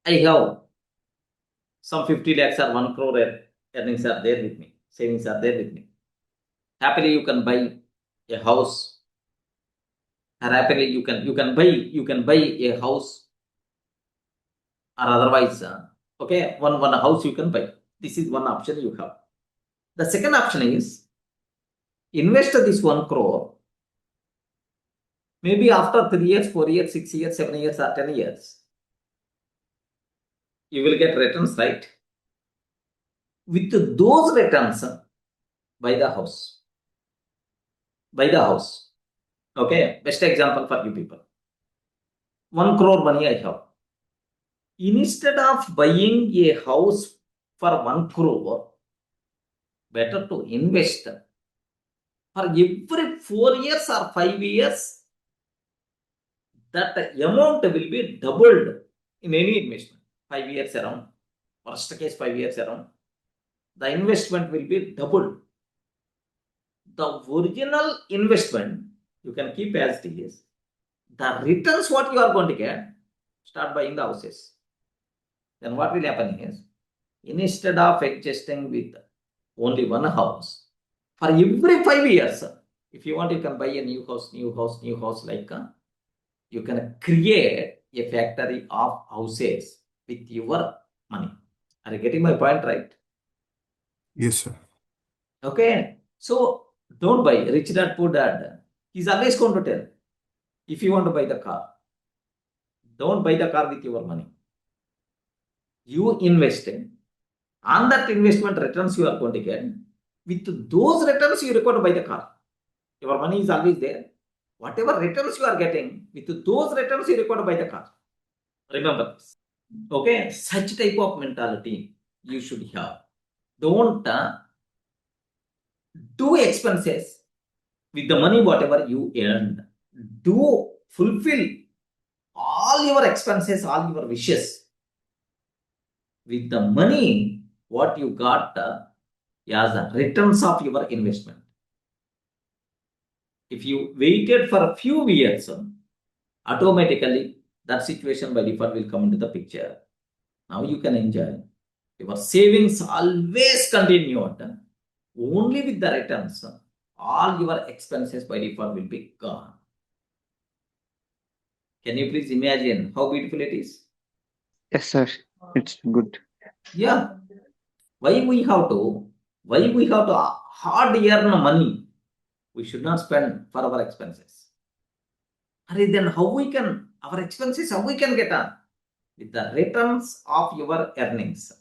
I have some 50 lakhs or 1 crore earnings are there with me, savings are there with me. Happily, you can buy a house, or happily you can buy a house, or otherwise, okay, one house you can buy. This is one option you have. The second option is invest this 1 crore. Maybe after 3 years, 4 years, 6 years, 7 years, or 10 years, you will get returns, right? With those returns, buy the house. Buy the house. Okay, best example for you people. 1 crore money I have. Instead of buying a house for 1 crore, better to invest for every 4 years or 5 years. That amount will be doubled in any investment. 5 years around, worst case 5 years around, the investment will be doubled. The original investment you can keep as it is. The returns what you are going to get, start buying the houses. Then what will happen is, instead of adjusting with only one house, for every 5 years, if you want, you can buy a new house, like you can create a factory of houses with your money. Are you getting my point, right? Yes, sir. Okay. So don't buy. Rich dad, poor dad. He's always going to tell, if you want to buy the car, don't buy the car with your money. You invest in. On that investment returns you are going to get. With those returns, you require to buy the car. Your money is always there. Whatever returns you are getting, with those returns, you require to buy the car. Remember this. Okay, such type of mentality you should have. Don't do expenses with the money whatever you earned. Do fulfill all your expenses, all your wishes with the money what you got as the returns of your investment. If you waited for a few years, automatically that situation by default will come into the picture. Now you can enjoy. Your savings always continued. Only with the returns, all your expenses by default will be gone. Can you please imagine how beautiful it is? Yes, sir. It's good. Yeah. Why we have to hard earn money? We should not spend for our expenses. Then how we can, our expenses, how we can get on? With the returns of your earnings.